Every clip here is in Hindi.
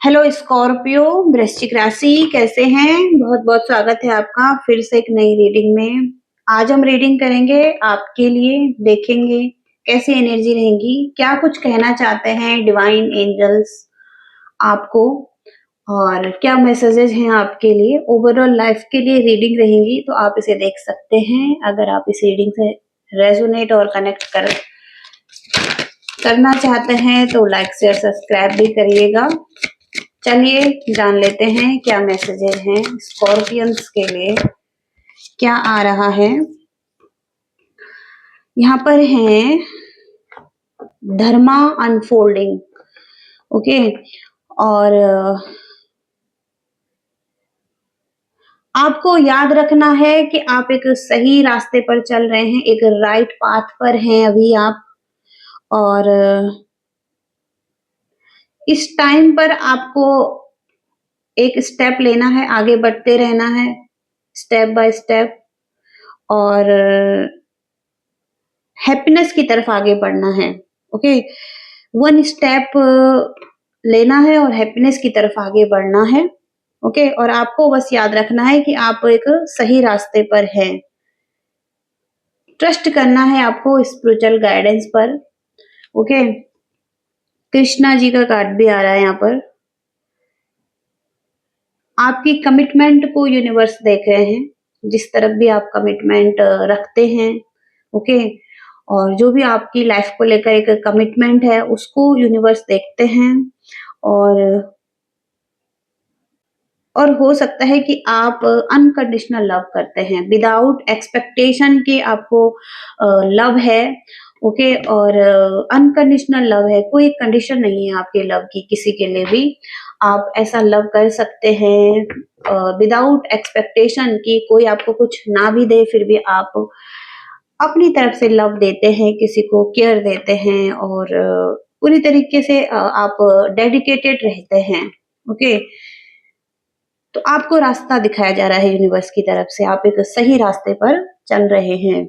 हेलो स्कॉर्पियो, वृश्चिक राशि कैसे हैं? बहुत बहुत स्वागत है आपका फिर से एक नई रीडिंग में। आज हम रीडिंग करेंगे आपके लिए, देखेंगे कैसी एनर्जी रहेगी, क्या कुछ कहना चाहते हैं डिवाइन एंजल्स आपको और क्या मैसेजेस हैं आपके लिए। ओवरऑल लाइफ के लिए रीडिंग रहेगी तो आप इसे देख सकते हैं। अगर आप इस रीडिंग से रेजोनेट और कनेक्ट करना चाहते हैं तो लाइक शेयर सब्सक्राइब भी करिएगा। चलिए जान लेते हैं क्या मैसेजेस हैं स्कॉर्पियंस के लिए, क्या आ रहा है। यहाँ पर है धर्मा अनफोल्डिंग, ओके। और आपको याद रखना है कि आप एक सही रास्ते पर चल रहे हैं, एक राइट पाथ पर हैं अभी आप। और इस टाइम पर आपको एक स्टेप लेना है, आगे बढ़ते रहना है स्टेप बाय स्टेप और हैप्पीनेस की तरफ आगे बढ़ना है, ओके। वन स्टेप लेना है और हैप्पीनेस की तरफ आगे बढ़ना है, ओके। और आपको बस याद रखना है कि आप एक सही रास्ते पर हैं। ट्रस्ट करना है आपको स्पिरिचुअल गाइडेंस पर, ओके। कृष्णा जी का कार्ड भी आ रहा है यहाँ पर। आपकी कमिटमेंट को यूनिवर्स देख रहे हैं, जिस तरफ भी आप कमिटमेंट रखते हैं, ओके। और जो भी आपकी लाइफ को लेकर एक कमिटमेंट है उसको यूनिवर्स देखते हैं। और हो सकता है कि आप अनकंडीशनल लव करते हैं, विदाउट एक्सपेक्टेशन के आपको लव है, ओके। और अनकंडीशनल लव है, कोई कंडीशन नहीं है आपके लव की किसी के लिए भी। आप ऐसा लव कर सकते हैं विदाउट एक्सपेक्टेशन कि कोई आपको कुछ ना भी दे, फिर भी आप अपनी तरफ से लव देते हैं, किसी को केयर देते हैं और पूरी तरीके से आप डेडिकेटेड रहते हैं, ओके। तो आपको रास्ता दिखाया जा रहा है यूनिवर्स की तरफ से, आप एक सही रास्ते पर चल रहे हैं।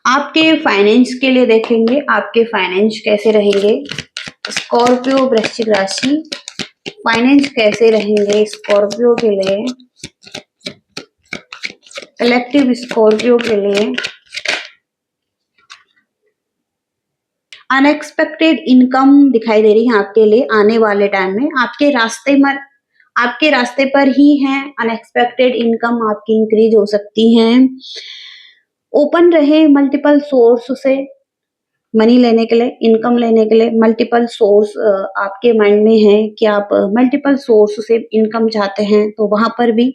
आपके फाइनेंस के लिए देखेंगे, आपके फाइनेंस कैसे रहेंगे स्कॉर्पियो वृश्चिक राशि, फाइनेंस कैसे रहेंगे स्कॉर्पियो के लिए, कलेक्टिव स्कॉर्पियो के लिए। अनएक्सपेक्टेड इनकम दिखाई दे रही है आपके लिए आने वाले टाइम में, आपके रास्ते पर ही है। अनएक्सपेक्टेड इनकम आपकी इंक्रीज हो सकती है। ओपन रहे मल्टीपल सोर्स से मनी लेने के लिए, इनकम लेने के लिए। मल्टीपल सोर्स आपके माइंड में है कि आप मल्टीपल सोर्स से इनकम चाहते हैं, तो वहां पर भी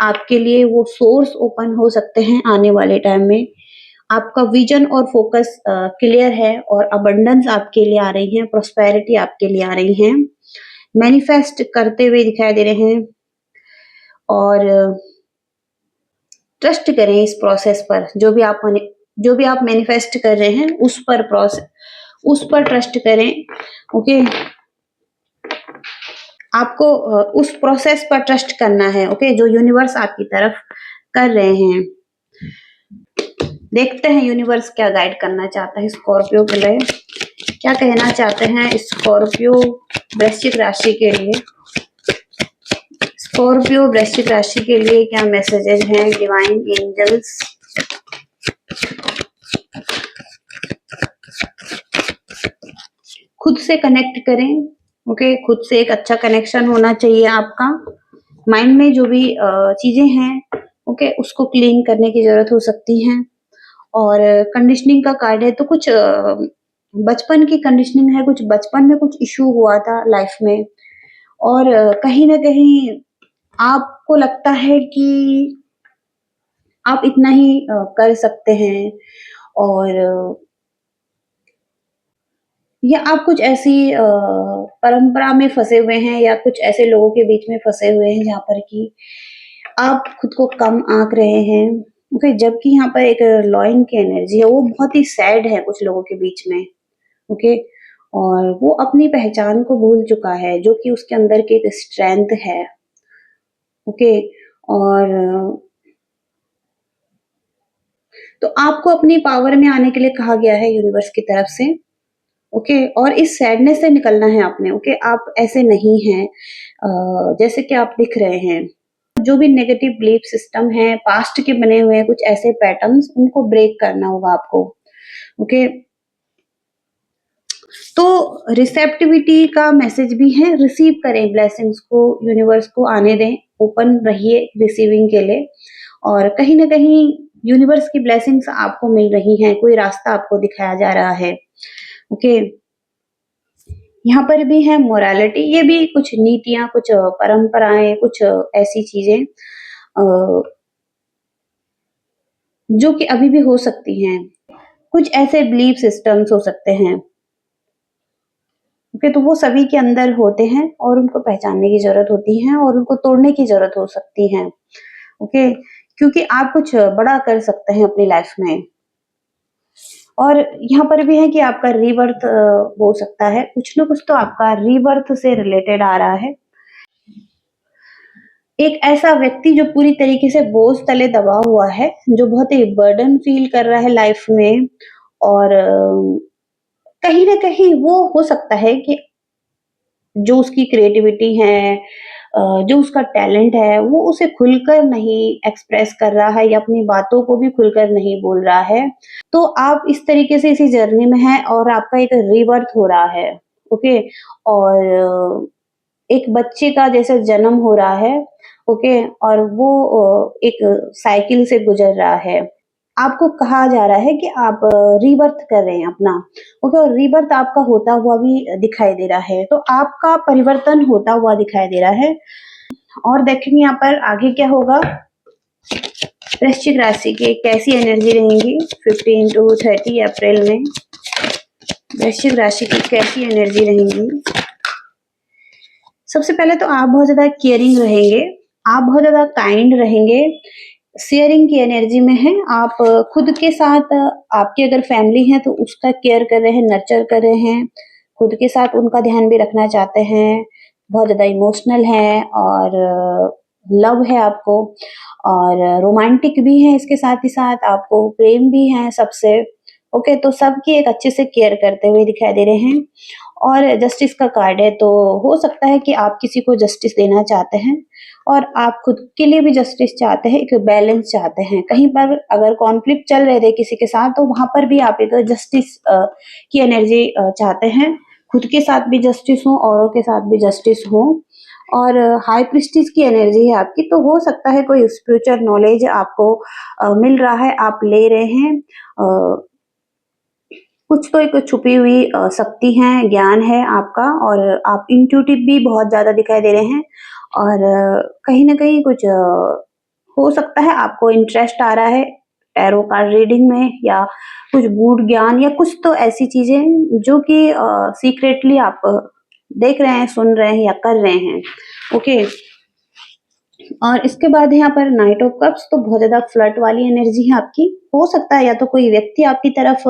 आपके लिए वो सोर्स ओपन हो सकते हैं आने वाले टाइम में। आपका विजन और फोकस क्लियर है और अबंडेंस आपके लिए आ रही है, प्रोस्पेरिटी आपके लिए आ रही है, मैनिफेस्ट करते हुए दिखाई दे रहे हैं। और ट्रस्ट करें इस प्रोसेस पर, जो भी आप मैनिफेस्ट कर रहे हैं उस पर ट्रस्ट करें, ओके। आपको उस प्रोसेस पर ट्रस्ट करना है, ओके, जो यूनिवर्स आपकी तरफ कर रहे हैं। देखते हैं यूनिवर्स क्या गाइड करना चाहता है स्कॉर्पियो के लिए, क्या कहना चाहते हैं स्कॉर्पियो वृश्चिक राशि के लिए। स्कॉर्पियो वृश्चिक राशि के लिए क्या मैसेजेस हैं डिवाइन एंजल्स। खुद से कनेक्ट करें, ओके। खुद से एक अच्छा कनेक्शन होना चाहिए आपका। माइंड में जो भी चीजें हैं, ओके, उसको क्लीन करने की जरूरत हो सकती है। और कंडीशनिंग का कार्ड है, तो कुछ बचपन की कंडीशनिंग है, कुछ बचपन में कुछ इशू हुआ था लाइफ में और कहीं ना कहीं आपको लगता है कि आप इतना ही कर सकते हैं। और या आप कुछ ऐसी परंपरा में फंसे हुए हैं या कुछ ऐसे लोगों के बीच में फंसे हुए हैं जहाँ पर कि आप खुद को कम आंक रहे हैं, ओके। जबकि यहाँ पर एक लॉइन की एनर्जी है, वो बहुत ही सैड है कुछ लोगों के बीच में, ओके। और वो अपनी पहचान को भूल चुका है, जो कि उसके अंदर की एक स्ट्रेंथ है, ओके। और तो आपको अपनी पावर में आने के लिए कहा गया है यूनिवर्स की तरफ से, ओके, और इस सैडनेस से निकलना है आपने। ओके, आप ऐसे नहीं हैं जैसे कि आप दिख रहे हैं। जो भी नेगेटिव बिलीफ सिस्टम है, पास्ट के बने हुए हैं कुछ ऐसे पैटर्न्स, उनको ब्रेक करना होगा आपको। ओके, तो रिसेप्टिविटी का मैसेज भी है, रिसीव करें ब्लेसिंग्स को, यूनिवर्स को आने दें, ओपन रहिए रिसीविंग के लिए। और कहीं ना कहीं यूनिवर्स की ब्लेसिंग्स आपको मिल रही हैं, कोई रास्ता आपको दिखाया जा रहा है। ओके, यहाँ पर भी है मोरालिटी, ये भी कुछ नीतियां, कुछ परंपराएं, कुछ ऐसी चीजें जो कि अभी भी हो सकती हैं। कुछ ऐसे बिलीफ सिस्टम्स हो सकते हैं। ओके, तो वो सभी के अंदर होते हैं और उनको पहचानने की जरूरत होती है और उनको तोड़ने की जरूरत हो सकती है। ओके, क्योंकि आप कुछ बड़ा कर सकते हैं अपनी लाइफ में। और यहाँ पर भी है कि आपका रीबर्थ हो सकता है, कुछ ना कुछ तो आपका रीबर्थ से रिलेटेड आ रहा है। एक ऐसा व्यक्ति जो पूरी तरीके से बोझ तले दबा हुआ है, जो बहुत ही बर्डन फील कर रहा है लाइफ में, और कहीं ना कहीं वो हो सकता है कि जो उसकी क्रिएटिविटी है, जो उसका टैलेंट है, वो उसे खुलकर नहीं एक्सप्रेस कर रहा है या अपनी बातों को भी खुलकर नहीं बोल रहा है। तो आप इस तरीके से इसी जर्नी में हैं और आपका एक रीबर्थ हो रहा है। ओके, और एक बच्चे का जैसे जन्म हो रहा है। ओके, और वो एक साइकिल से गुजर रहा है। आपको कहा जा रहा है कि आप रीबर्थ कर रहे हैं अपना। ओके, और रीबर्थ आपका होता हुआ भी दिखाई दे रहा है, तो आपका परिवर्तन होता हुआ दिखाई दे रहा है। और देखेंगे यहाँ पर आगे क्या होगा। वृश्चिक राशि की कैसी एनर्जी रहेंगी 15 टू 30 अप्रैल में। वृश्चिक राशि की कैसी एनर्जी रहेंगी। सबसे पहले तो आप बहुत ज्यादा केयरिंग रहेंगे, आप बहुत ज्यादा काइंड रहेंगे, शेयरिंग की एनर्जी में है। आप खुद के साथ, आपकी अगर फैमिली है तो उसका केयर कर रहे हैं, नर्चर कर रहे हैं, खुद के साथ उनका ध्यान भी रखना चाहते हैं, बहुत ज्यादा इमोशनल है और लव है आपको, और रोमांटिक भी है, इसके साथ ही साथ आपको प्रेम भी है सबसे। ओके, तो सबकी एक अच्छे से केयर करते हुए दिखाई दे रहे हैं। और जस्टिस का कार्ड है, तो हो सकता है कि आप किसी को जस्टिस देना चाहते हैं और आप खुद के लिए भी जस्टिस चाहते हैं, एक बैलेंस चाहते हैं। कहीं पर अगर कॉन्फ्लिक्ट चल रहे थे किसी के साथ, तो वहां पर भी आप एक जस्टिस की एनर्जी चाहते हैं, खुद के साथ भी जस्टिस हो, औरों के साथ भी जस्टिस हो। और हाई प्रिस्टिस की एनर्जी है आपकी, तो हो सकता है कोई स्पिरिचुअल नॉलेज आपको मिल रहा है, आप ले रहे हैं। कुछ तो एक छुपी हुई शक्ति है, ज्ञान है आपका, और आप इंट्यूटिव भी बहुत ज्यादा दिखाई दे रहे हैं। और कहीं ना कहीं कुछ हो सकता है आपको इंटरेस्ट आ रहा है टैरो कार्ड रीडिंग में, या कुछ गूढ़ ज्ञान, या कुछ तो ऐसी चीजें जो कि सीक्रेटली आप देख रहे हैं, सुन रहे हैं या कर रहे हैं। ओके, और इसके बाद यहाँ पर नाइट ऑफ कप्स, तो बहुत ज्यादा फ्लर्ट वाली एनर्जी है आपकी। हो सकता है या तो कोई व्यक्ति आपकी तरफ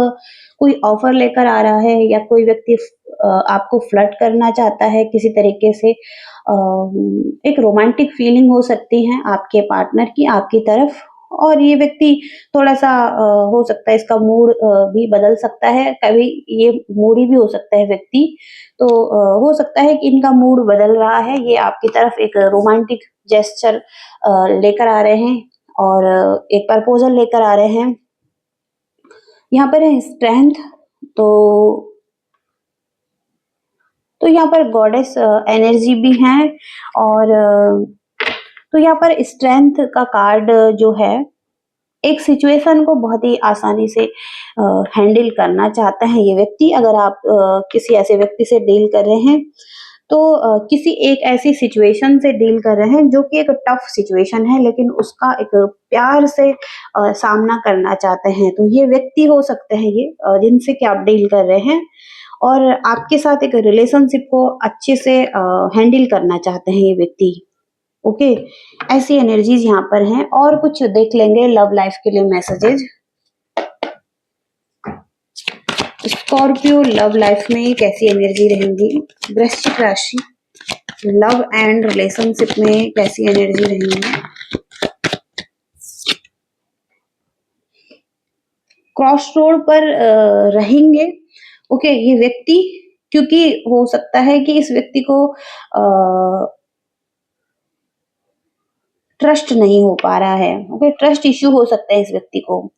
कोई ऑफर लेकर आ रहा है, या कोई व्यक्ति आपको फ्लर्ट करना चाहता है किसी तरीके से। एक रोमांटिक फीलिंग हो सकती है आपके पार्टनर की आपकी तरफ। और ये व्यक्ति थोड़ा सा हो सकता है इसका मूड भी बदल सकता है, कभी ये मूडी भी हो सकता है व्यक्ति। तो हो सकता है कि इनका मूड बदल रहा है, ये आपकी तरफ एक रोमांटिक जेस्चर लेकर आ रहे हैं और एक प्रपोजल लेकर आ रहे हैं। यहाँ पर है स्ट्रेंथ, तो यहाँ पर गॉडेस एनर्जी भी है। और तो यहाँ पर स्ट्रेंथ का कार्ड जो है, एक सिचुएशन को बहुत ही आसानी से हैंडल करना चाहता है ये व्यक्ति। अगर आप किसी ऐसे व्यक्ति से डील कर रहे हैं, तो किसी एक ऐसी सिचुएशन से डील कर रहे हैं जो कि एक टफ सिचुएशन है, लेकिन उसका एक प्यार से सामना करना चाहते हैं। तो ये व्यक्ति हो सकते हैं ये जिनसे कि आप डील कर रहे हैं, और आपके साथ एक रिलेशनशिप को अच्छे से हैंडल करना चाहते हैं ये व्यक्ति। ओके, ऐसी एनर्जीज यहाँ पर हैं। और कुछ देख लेंगे लव लाइफ के लिए मैसेजेज। स्कॉर्पियो लव लाइफ में कैसी एनर्जी रहेंगी। वृश्चिक राशि लव एंड रिलेशनशिप में कैसी एनर्जी रहेंगी। क्रॉस रोड पर रहेंगे, ओके, ये व्यक्ति, क्योंकि हो सकता है कि इस व्यक्ति को ट्रस्ट नहीं हो पा रहा है। ओके, ट्रस्ट इश्यू हो सकता है इस व्यक्ति को।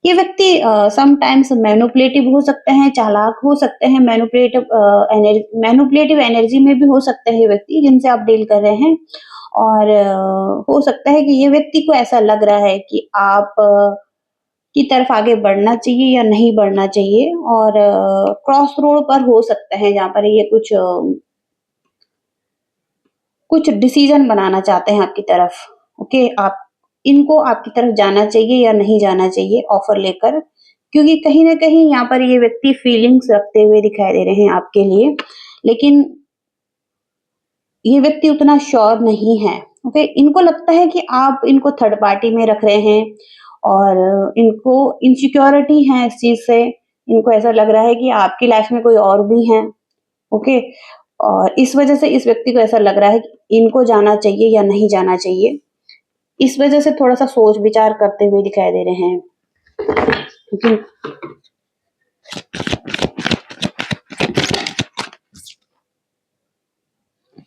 ये व्यक्ति समटाइम्स मैनिपुलेटिव हो सकते हैं, चालाक हो सकते हैं, मैनिपुलेटिव एनर्जी में भी हो सकते हैं ये व्यक्ति जिनसे आप डील कर रहे हैं। और हो सकता है कि ये व्यक्ति को ऐसा लग रहा है कि आप की तरफ आगे बढ़ना चाहिए या नहीं बढ़ना चाहिए, और क्रॉस रोड पर हो सकता है जहाँ पर ये कुछ डिसीजन बनाना चाहते हैं आपकी तरफ। ओके, आप इनको आपकी तरफ जाना चाहिए या नहीं जाना चाहिए ऑफर लेकर, क्योंकि कहीं ना कहीं यहाँ पर ये व्यक्ति फीलिंग्स रखते हुए दिखाई दे रहे हैं आपके लिए, लेकिन ये व्यक्ति उतना श्योर नहीं है। ओके, इनको लगता है कि आप इनको थर्ड पार्टी में रख रहे हैं, और इनको इनसिक्योरिटी है इस चीज से। इनको ऐसा लग रहा है कि आपकी लाइफ में कोई और भी है। ओके, और इस वजह से इस व्यक्ति को ऐसा लग रहा है कि इनको जाना चाहिए या नहीं जाना चाहिए। इस वजह से थोड़ा सा सोच विचार करते हुए दिखाई दे रहे हैं। ओके,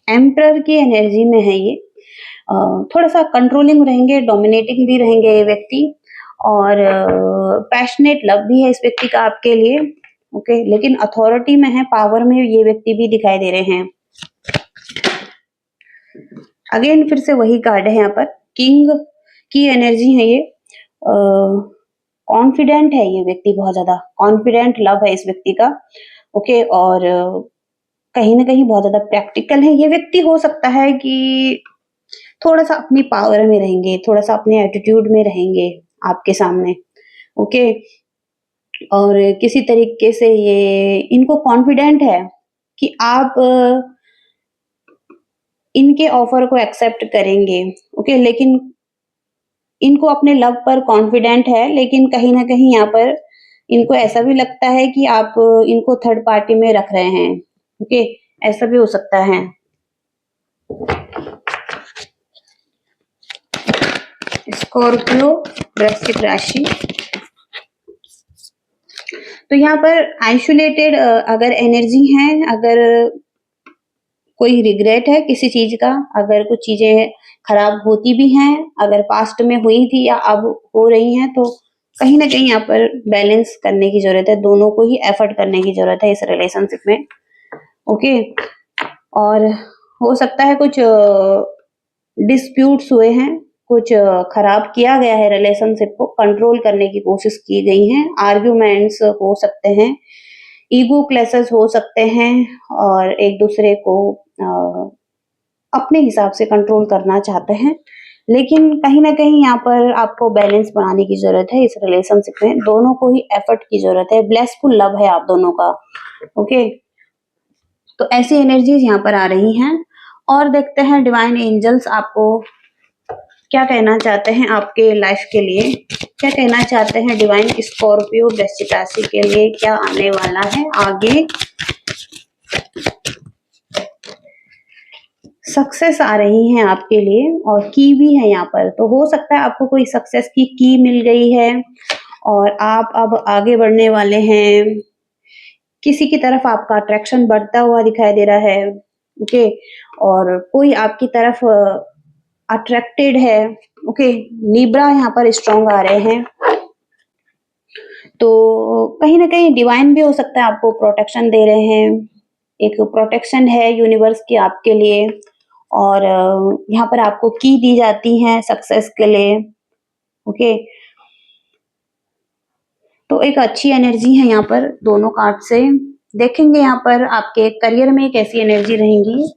एम्परर की एनर्जी में है ये। थोड़ा सा कंट्रोलिंग रहेंगे, डोमिनेटिंग भी रहेंगे ये व्यक्ति, और पैशनेट लव भी है इस व्यक्ति का आपके लिए। ओके, लेकिन अथॉरिटी में है, पावर में ये व्यक्ति भी दिखाई दे रहे हैं। अगेन फिर से वही कार्ड है यहाँ पर, किंग की एनर्जी है ये। कॉन्फिडेंट है ये व्यक्ति, बहुत ज्यादा कॉन्फिडेंट लव है इस व्यक्ति का। ओके, और कहीं ना कहीं बहुत ज्यादा प्रैक्टिकल है ये व्यक्ति। हो सकता है कि थोड़ा सा अपनी पावर में रहेंगे, थोड़ा सा अपने एटीट्यूड में रहेंगे आपके सामने। ओके, और किसी तरीके से ये इनको कॉन्फिडेंट है कि आप इनके ऑफर को एक्सेप्ट करेंगे। ओके, लेकिन इनको अपने लव पर कॉन्फिडेंट है, लेकिन कहीं ना कहीं यहाँ पर इनको ऐसा भी लगता है कि आप इनको थर्ड पार्टी में रख रहे हैं। ओके, ऐसा भी हो सकता है। स्कॉर्पियो वृश्चिक राशि, तो यहाँ पर आइसोलेटेड अगर एनर्जी है, अगर कोई रिग्रेट है किसी चीज का, अगर कुछ चीजें खराब होती भी हैं, अगर पास्ट में हुई थी या अब हो रही हैं, तो कहीं ना कहीं यहाँ पर बैलेंस करने की जरूरत है। दोनों को ही एफर्ट करने की जरूरत है इस रिलेशनशिप में। ओके, और हो सकता है कुछ डिस्प्यूट्स हुए हैं, कुछ खराब किया गया है, रिलेशनशिप को कंट्रोल करने की कोशिश की गई है, आर्ग्यूमेंट्स हो सकते हैं, ईगो क्लैशेस हो सकते हैं, और एक दूसरे को अपने हिसाब से कंट्रोल करना चाहते हैं। लेकिन कहीं ना कहीं यहाँ पर आपको बैलेंस बनाने की जरूरत है इस रिलेशनशिप में। दोनों को ही एफर्ट की जरूरत है, ब्लेसफुल लव है आप दोनों का। ओके, तो ऐसी एनर्जीज यहाँ पर आ रही हैं। और देखते हैं डिवाइन एंजल्स आपको क्या कहना चाहते हैं आपके लाइफ के लिए, क्या कहना चाहते हैं डिवाइन स्कॉर्पियो वृश्चिक राशि के लिए, क्या आने वाला है आगे। सक्सेस आ रही है आपके लिए, और की भी है यहाँ पर, तो हो सकता है आपको कोई सक्सेस की मिल गई है, और आप अब आगे बढ़ने वाले हैं। किसी की तरफ आपका अट्रैक्शन बढ़ता हुआ दिखाई दे रहा है। ओके, और कोई आपकी तरफ अट्रैक्टेड है। ओके, लिब्रा यहाँ पर स्ट्रॉन्ग आ रहे हैं, तो कहीं ना कहीं डिवाइन भी हो सकता है आपको प्रोटेक्शन दे रहे हैं। एक प्रोटेक्शन है यूनिवर्स की आपके लिए, और यहाँ पर आपको की दी जाती है सक्सेस के लिए। ओके, तो एक अच्छी एनर्जी है यहाँ पर दोनों कार्ड से। देखेंगे यहाँ पर आपके करियर में कैसी एनर्जी रहेंगी।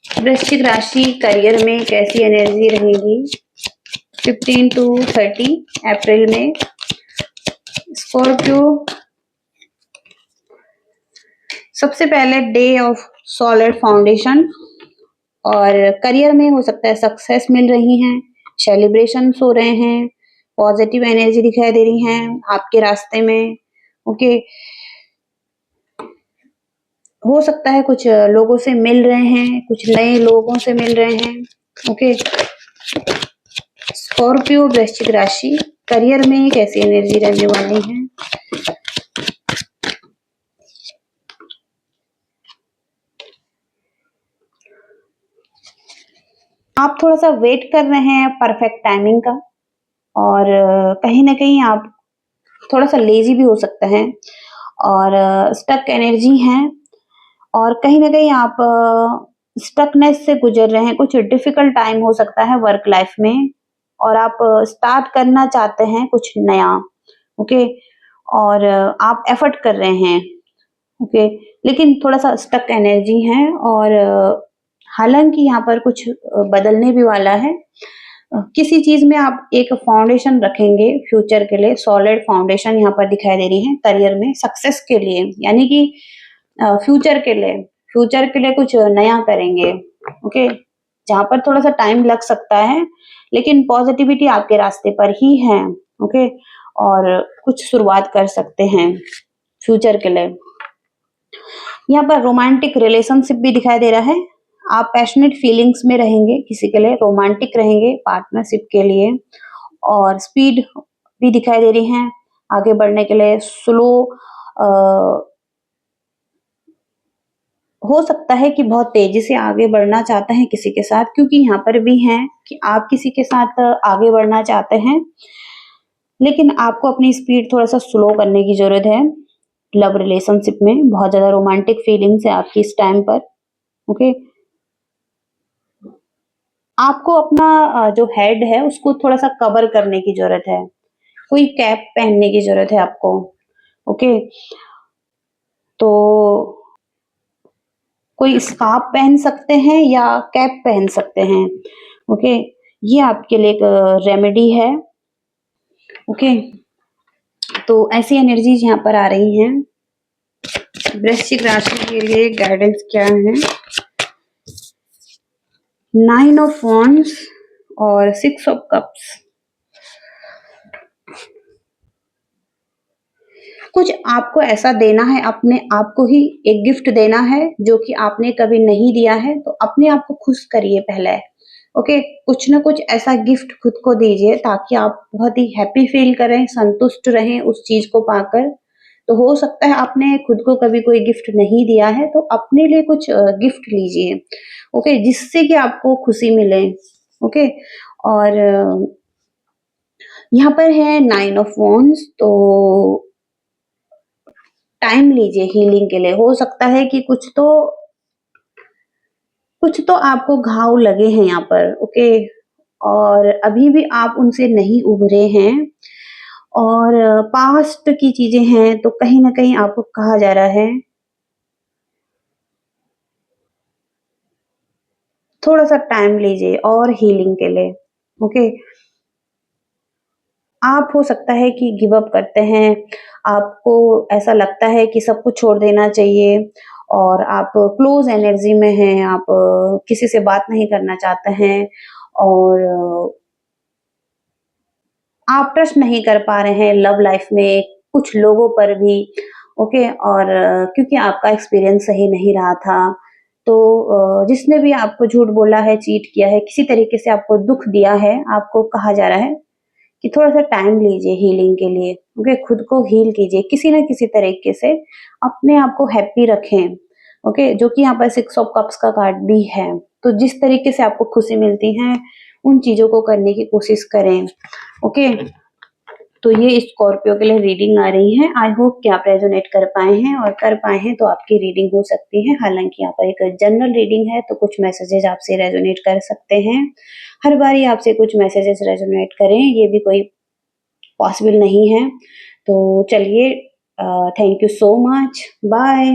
वृश्चिक राशि करियर में कैसी एनर्जी रहेगी 15 to 30 अप्रैल में। स्कॉर्पियो, सबसे पहले डे ऑफ सॉलिड फाउंडेशन, और करियर में हो सकता है सक्सेस मिल रही हैं, सेलिब्रेशन हो रहे हैं, पॉजिटिव एनर्जी दिखाई दे रही हैं आपके रास्ते में। ओके, हो सकता है कुछ लोगों से मिल रहे हैं, कुछ नए लोगों से मिल रहे हैं। ओके, स्कॉर्पियो वृश्चिक राशि करियर में कैसी एनर्जी रहने वाली है। आप थोड़ा सा वेट कर रहे हैं परफेक्ट टाइमिंग का, और कहीं ना कहीं आप थोड़ा सा लेजी भी हो सकते हैं, और स्टक एनर्जी है, और कहीं ना कहीं आप स्टकनेस से गुजर रहे हैं। कुछ डिफिकल्ट टाइम हो सकता है वर्क लाइफ में, और आप स्टार्ट करना चाहते हैं कुछ नया। ओके, और आप एफर्ट कर रहे हैं। ओके, लेकिन थोड़ा सा स्टक एनर्जी है, और हालांकि यहाँ पर कुछ बदलने भी वाला है। किसी चीज में आप एक फाउंडेशन रखेंगे फ्यूचर के लिए, सॉलिड फाउंडेशन यहाँ पर दिखाई दे रही है करियर में, सक्सेस के लिए, यानी कि फ्यूचर के लिए, फ्यूचर के लिए कुछ नया करेंगे। ओके, जहां पर थोड़ा सा टाइम लग सकता है, लेकिन पॉजिटिविटी आपके रास्ते पर ही है। ओके, और कुछ शुरुआत कर सकते हैं फ्यूचर के लिए। यहाँ पर रोमांटिक रिलेशनशिप भी दिखाई दे रहा है। आप पैशनेट फीलिंग्स में रहेंगे, किसी के लिए रोमांटिक रहेंगे पार्टनरशिप के लिए, और स्पीड भी दिखाई दे रही है आगे बढ़ने के लिए। स्लो हो सकता है कि बहुत तेजी से आगे बढ़ना चाहते हैं किसी के साथ, क्योंकि यहाँ पर भी है कि आप किसी के साथ आगे बढ़ना चाहते हैं, लेकिन आपको अपनी स्पीड थोड़ा सा स्लो करने की जरूरत है। लव रिलेशनशिप में बहुत ज्यादा रोमांटिक फीलिंग्स है आपकी इस टाइम पर। ओके, आपको अपना जो हेड है उसको थोड़ा सा कवर करने की जरूरत है। कोई कैप पहनने की जरूरत है आपको। ओके, तो कोई स्कार्फ पहन सकते हैं या कैप पहन सकते हैं। ओके, ये आपके लिए एक रेमेडी है। ओके, तो ऐसी एनर्जीज यहाँ पर आ रही हैं। वृश्चिक राशि के लिए गाइडेंस क्या है? 9 ऑफ वॉन्ड्स और 6 ऑफ कप्स। कुछ आपको ऐसा देना है, अपने आप को ही एक गिफ्ट देना है जो कि आपने कभी नहीं दिया है, तो अपने आप को खुश करिए पहले। ओके, कुछ ना कुछ ऐसा गिफ्ट खुद को दीजिए ताकि आप बहुत ही हैप्पी फील करें, संतुष्ट रहें उस चीज को पाकर। तो हो सकता है आपने खुद को कभी कोई गिफ्ट नहीं दिया है, तो अपने लिए कुछ गिफ्ट लीजिए। ओके, जिससे कि आपको खुशी मिले। ओके, और यहाँ पर है 9 ऑफ वॉन्ड्स, तो टाइम लीजिए हीलिंग के लिए। हो सकता है कि कुछ तो आपको घाव लगे हैं यहाँ पर। ओके, और अभी भी आप उनसे नहीं उभरे हैं, और पास्ट की चीजें हैं, तो कहीं ना कहीं आपको कहा जा रहा है थोड़ा सा टाइम लीजिए और हीलिंग के लिए। ओके, आप हो सकता है कि गिव अप करते हैं, आपको ऐसा लगता है कि सब कुछ छोड़ देना चाहिए, और आप क्लोज एनर्जी में हैं, आप किसी से बात नहीं करना चाहते हैं, और आप ट्रस्ट नहीं कर पा रहे हैं लव लाइफ में कुछ लोगों पर भी। ओके, और क्योंकि आपका एक्सपीरियंस सही नहीं रहा था, तो जिसने भी आपको झूठ बोला है, चीट किया है, किसी तरीके से आपको दुख दिया है, आपको कहा जा रहा है कि थोड़ा सा टाइम लीजिए हीलिंग के लिए। ओके, खुद को हील कीजिए किसी ना किसी तरीके से, अपने आप को हैप्पी रखें। ओके, जो कि यहाँ पर 6 ऑफ कप्स का कार्ड भी है, तो जिस तरीके से आपको खुशी मिलती है उन चीजों को करने की कोशिश करें। ओके, तो ये स्कॉर्पियो के लिए रीडिंग आ रही है। आई होप कि आप रेजोनेट कर पाए हैं, और कर पाए हैं तो आपकी रीडिंग हो सकती है। हालांकि यहाँ पर एक जनरल रीडिंग है, तो कुछ मैसेजेस आपसे रेजोनेट कर सकते हैं। हर बारी आपसे कुछ मैसेजेस रेजोनेट करें ये भी कोई पॉसिबल नहीं है। तो चलिए, thank you so much, bye.